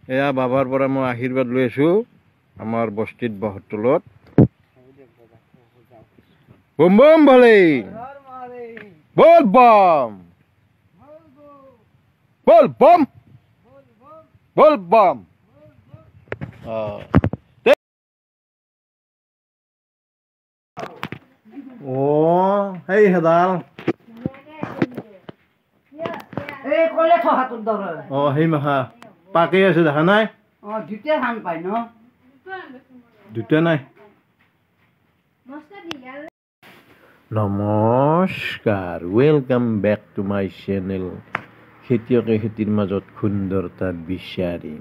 এয়া বাবাৰ পৰা মই আশীৰ্বাদ লৈ আছো আমাৰ বস্তিত বহতলত বম বম ভলে বল বম বল বম বল বম হেই হেদাল সেই মাখা পাকে আছে দেখা নাই দুটা নাই নমস্কাৰ welcome back to my channel খেতিয়কে খেতিৰ মাজত সুন্দৰতা বিচাৰি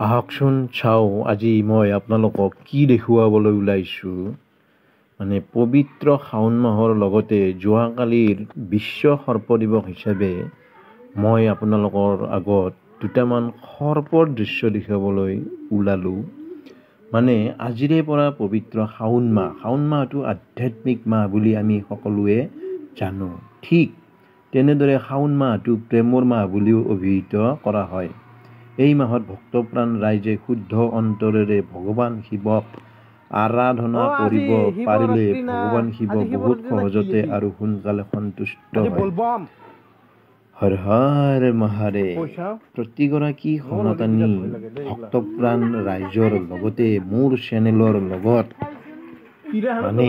আহকচোন চাও আজি মই আপোনালোকক কি দেখুৱাবলৈ ওলাইছো মানে পবিত্ৰ শাওণ মাহৰ লগতে যোৱাকালিৰ বিশ্ব সৰ্প দিৱস হিচাপে মই আপোনালোকৰ আগত দুটামান সৰ্পৰ দৃশ্য দেখাবলৈ ওলালো মানে আজিৰে পৰা পবিত্ৰ শাওণ মাহটো আধ্যাত্মিক মাহ বুলি আমি সকলোৱে জানো ঠিক তেনেদৰে শাওণ মাহটো প্ৰেমৰ মাহ বুলিও অভিহিত কৰা হয় এই মাহত ভক্তপ্ৰাণ ৰাইজে শুদ্ধ অন্তৰেৰে ভগৱান শিৱক আৰাধনা কৰিব পাৰিলে ভগৱান শিৱ বহুত সহজতে আৰু সোনকালে সন্তুষ্ট হয় হৰ হৰ মহাদেৱ প্ৰতিগৰাকী সনাতনী ভক্তপ্ৰাণ ৰাইজৰ লগতে মোৰ চেনেলৰ লগত মানে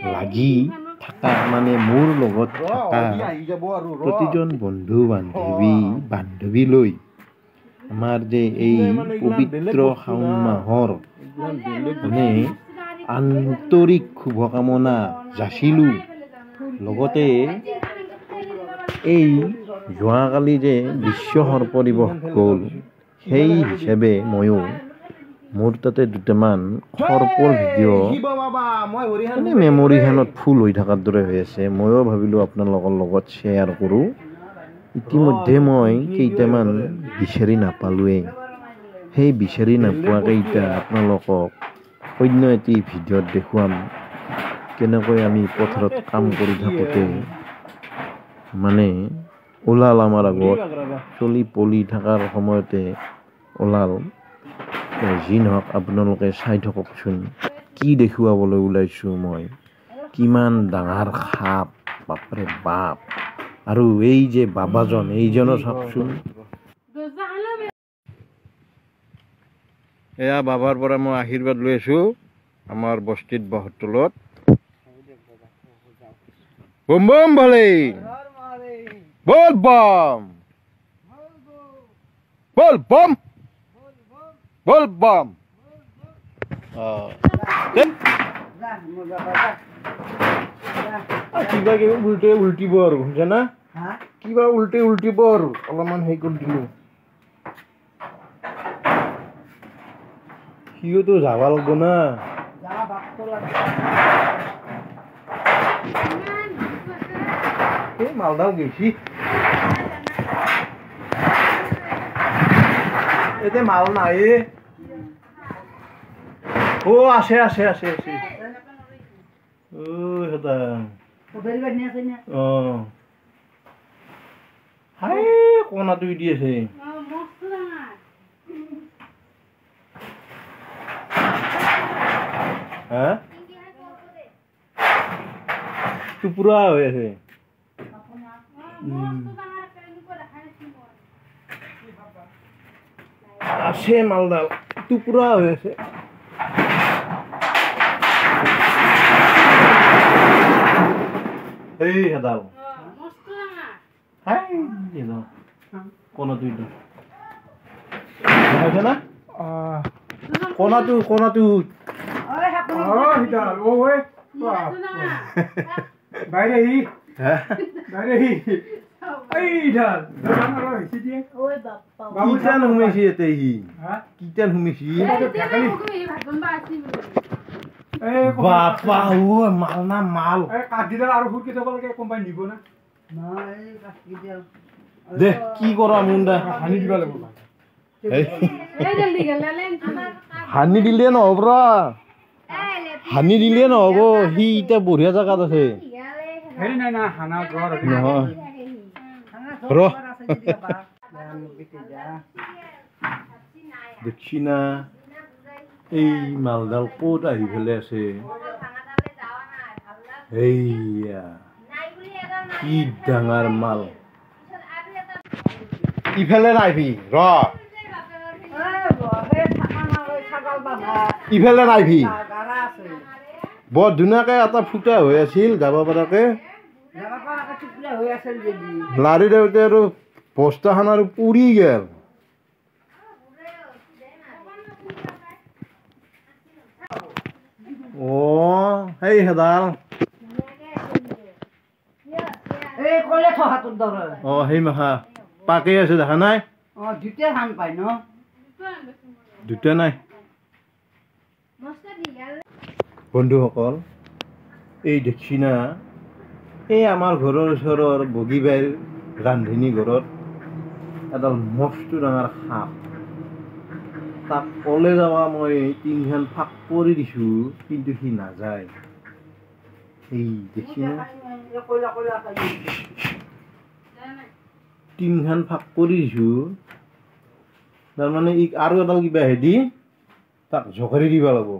লাগি থকা মানে মোৰ লগত থকা প্ৰতিজন বন্ধু বান্ধৱীলৈ আমাৰ যে এই পবিত্ৰ শাওণ মাহৰ মানে আন্তৰিক শুভকামনা যাচিলো লগতে এই যোৱাকালি যে বিশ্ব সৰ্প দিৱস গ'ল সেই হিচাপে ময়ো মোৰ তাতে দুটামান সৰ্পৰ ভিডিঅ' মেমৰিখনত ফুল হৈ থকাৰ দৰে হৈ আছে ময়ো ভাবিলোঁ আপোনালোকৰ লগত শ্বেয়াৰ কৰোঁ ইতিমধ্যে মই কেইটামান বিচাৰি নাপালোৱেই সেই বিচাৰি নোপোৱা কেইটা আপোনালোকক অন্য এটি ভিডিঅ'ত দেখুৱাম কেনেকৈ আমি পথাৰত কাম কৰি থাকোঁতে মানে ওলাল আমাৰ আগত চলি পলি থকাৰ সময়তে ওলাল যি নহওক আপোনালোকে চাই থাককচোন কি দেখুৱাবলৈ ওলাইছোঁ মই কিমান ডাঙৰ সাপ বাপৰে বাপ আৰু এই যে বাবাজন এইজনো চাওকচোন এয়া বাবাৰ পৰা মই আশীৰ্বাদ লৈ আছো আমাৰ বস্তিত বহতলত বম বম ভলে বল বম বল বম বল বম কিবা কিবি উল্টিব আৰু জানা কিবা উল্টিব আৰু অলপমান হেৰি কৰি দিলোঁ সিওতো যাব লাগব না এই মালদাও গেছি এতে মাল নাই ও আছে আছে আছে আছে ও হেতা হাই কোনা তুই দি আছে হ্যাঁ টুপুরা হয়ে আছে আছে মালদাল টুপুরা হয়ে আছে এই হেদাল হাই এনো কোনা তুই দি আছে না কোনা তুই বাইরে হি বাইরে হি এই ঢাল ওই বাপ্পা কিটান হুমেছি এতে হি কিটান হুমেছি বাপ্পা ও মাল না মাল এই কাটিদাল আৰু ফুট কেতে বলকে কোম্পানি নিব না না এই কাটিদাল দে কি কৰা মুন্ডা হানি দিবা লাগিব এই জলদি গেলালেন হানি দিলে নহব ৰা হানি দিলে নহ'ব সি এতিয়া বঢ়িয়া জেগাত আছে হেৰি নাই না হানা ঘৰ নহয় ৰ দেখছি না এই মালডাল ক'ত আহি পেলাই আছে এইয়া কি ডাঙৰ মাল ইফালে নাইবি ৰ ইফালে নাইবি বৰ ধুনীয়াকে এটা ফুটা হৈ আছিল যাব পৰাকে লাৰি দেউতে আৰু বস্তাখন আৰু পুৰি গেল সেই হেদাল সেই মাখা পাকে আছে দেখা নাই দুটা নাই বন্ধুসকল এই দেখছি না এই আমাৰ ঘৰৰ ওচৰৰ বগীবাইৰ ৰান্ধনী ঘৰত এডাল মস্ত ডাঙৰ সাপ তাক কলে যাবা মই টিংখন ফাঁক কৰি দিছো কিন্তু সি নাযায় এই দেখছি না টিংখন ফাঁক কৰি দিছো তাৰমানে ই আৰু এডাল কিবা হেদি তাক জোকাৰি দিব লাগিব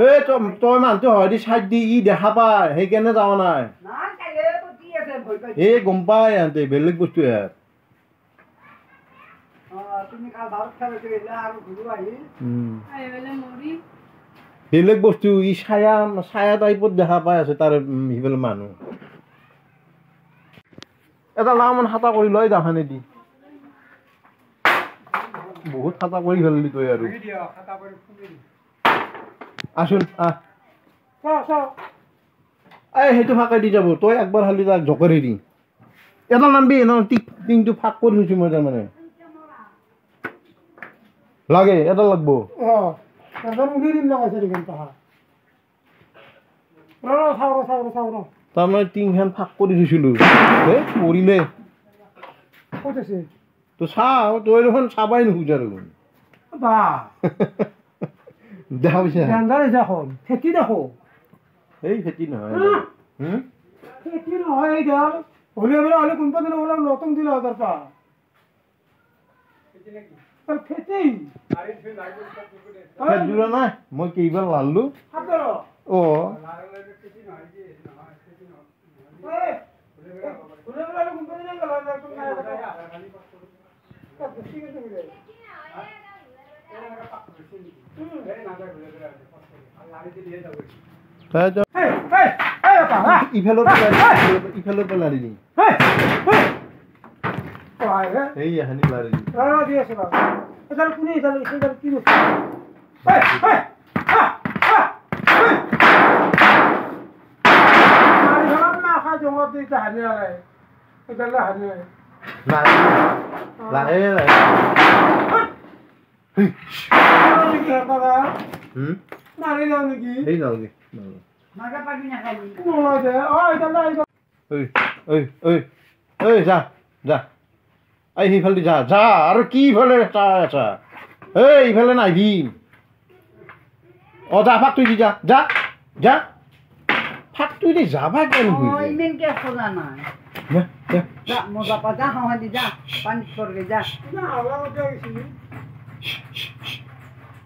এই তই মানুহটো হয় দি চাইড দি ই দেখা পায় সেইকাৰণে যোৱা নাই এই গম পায় ইহঁতে বেলেগ বস্তু ইয়াত বেলেগ বস্তু ই ছায়া ছায়া টাইপত দেখা পাই আছে তাৰ সিফালে মানুহ এটা লামান হাতা কৰি লৈ দাখানে দি বহুত হাতা কৰি ফেললি তই আৰু আসুন এই সেইটো ফাঁকে দি যাব তই একবাৰ খালি তাক জকৰি দি এটা নামবি টিংটো ফাঁক কৰি থৈছো মই তাৰমানে লাগে এটা লাগব তাৰমানে টিংখন ফাঁক কৰি থৈছিলো পৰিলে তো চাও তই দেখোন চাবাই নোখোজা দেখোন দেখা পাইছা খেতি দেখো এই খেতি নহয় খেতি নহয় হলে বোলে হলে কোনবা দিন বোলে নতুন দিলে হাজার পা খেতি জোৰা নাই মই কেইবাৰ লালো অ ইফালৰ পৰা লাৰি দি সিফালে যা যা আৰু কি ইফালে আছা এই ইফালে নাহিবি অ যা ফাক তুই দি যা যা যা ফাক তুই দি যাবা কেন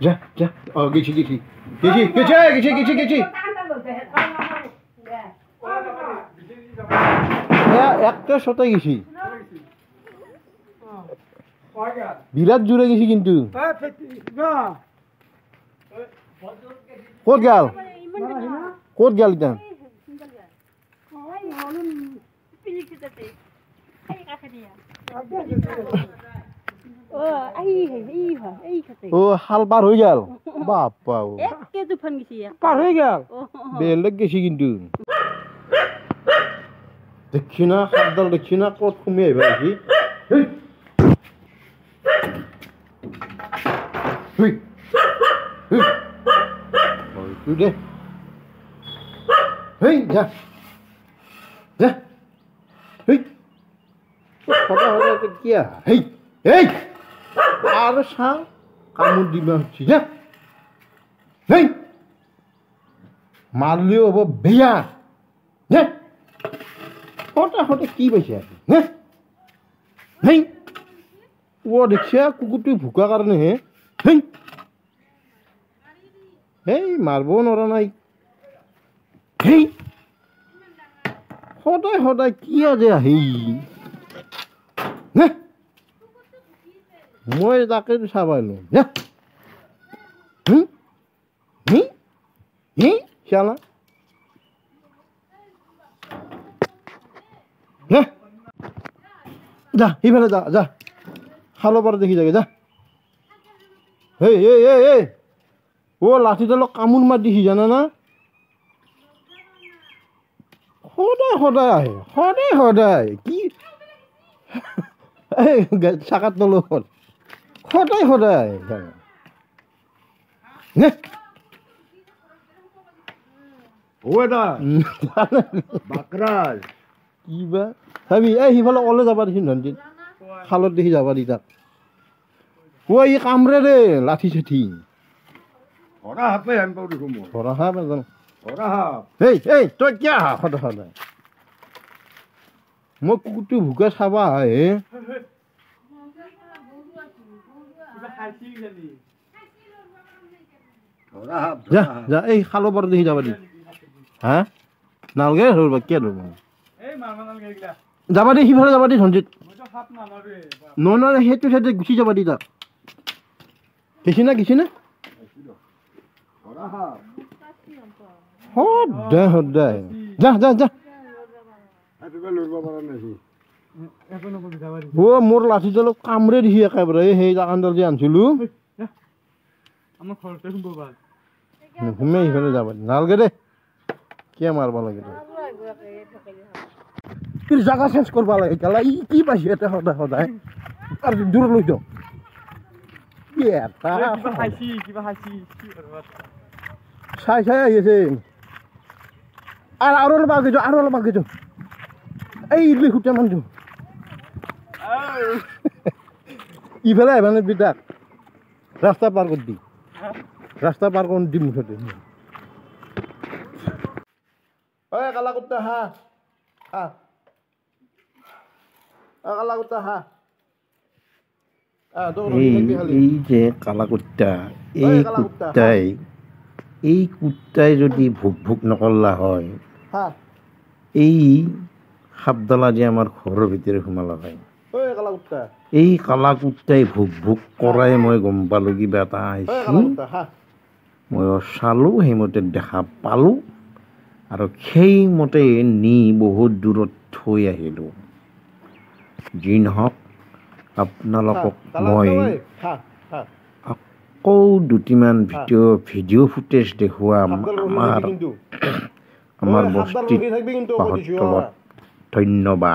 যা যা ও গেছি গেছি গেছি গেছি গেছি গেছি গেছি একটা শতাই গেছি বিরাট জুড়ে গেছি কিন্তু ক'ত গেল ক'ত গেল এটা ও হাল পার হয়ে গেল বাপা পার হয়ে গেল বেলেগ গেছি কিন্তু দেখছি না সাপডাল দেখছি না ক'ত সুমি আহিব দেখি দে হেই যা যা হেই ফটা ফটা কিয়া হেই এই আর সাং কামড় দিবা হচ্ছে যা নাই মারলেও হব বেয়া নে হঠাৎ হঠাৎ কি পাইছে আপনি নে নাই ও দেখছে কুকুরটি ভুকা কারণে হে হেই হেই মারবও নরা নাই হেই সদায় সদায় কি আছে আহি নে মই তাকে চাবাই লওঁ নে শালা নে যা সিফালে যা যা খালো পাৰ দেখি যাগে যা এই ও লাঠিডালক কামোৰ মাৰ দিছি জানা না সদায় সদায় আহে সদায় কি এই চাকাত তলত সদায় নে বাকৰাজ কিবা চাবি এই সিফালে অলে যাবা দিছিল ধনজিত খালত দেখি যাবা দি তাক ঐ ই কামৰে দে লাঠি চাঠি হৰা হাপে আমি পাওঁ দেখোন মই ধৰা হা নাজানো হৰা হাপ এই তই কিয় আহা সদায় মই কুকুৰটো ভোকে চাবা হে হৰা হাপ যা যা এই খালো পাৰ দেখি যাবা দি হা নালগে ধৰবা কিয় ধৰব যাবা দি সিফালে যাবা দি ধনজিত নহয় সেইটো চাইডে গুচি যাবা দি তাক গেছি না হৰা হাপ সদায় যা এটোকে লৰিব পৰা নাই অ' মোৰ লাঠিডালক কামৰে দিছি একেবাৰে সেই জাকানডাল যে আনিছিলোঁ আমাৰ ঘৰতে সোমাব নুসুমে সিফালে যাব নালগে দে কিয় মাৰবা লাগে তোৰ জাগা চেঞ্জ কৰিব লাগে কেলা ই কি পাইছে এতিয়া সদায় আৰু দূৰ লৈ যাওঁ চাই আহি আছে আৰু অলপ আগে যাওঁ এই ইডলি সুটা মান যাওঁ ইফালে আহিবানে বিতাক ৰাস্তা পাৰ কৰি দি ৰাস্তা পাৰ কৰি দিম মুঠতে ঐ কালা কুত্তা হা কালা কুত্তা হা এই যে কালা কুত্তা এই কুত্তাই যদি ভুক নকৰলা হয় এই সাপডালা যে আমাৰ ঘৰৰ ভিতৰে সোমালা হয় এই কালা কুত্তাই ভুক কৰাই মই গম পালোঁ কিবা এটা আহিছে মই চালোঁ সেইমতে দেখা পালোঁ আৰু সেইমতে নি বহুত দূৰত থৈ আহিলোঁ যি নহওক আপোনালোকক মই আকৌ দুটিমান ভিডিঅ' ফুটেজ দেখুৱাম আমাৰ বস্তিত ধন্যবাদ।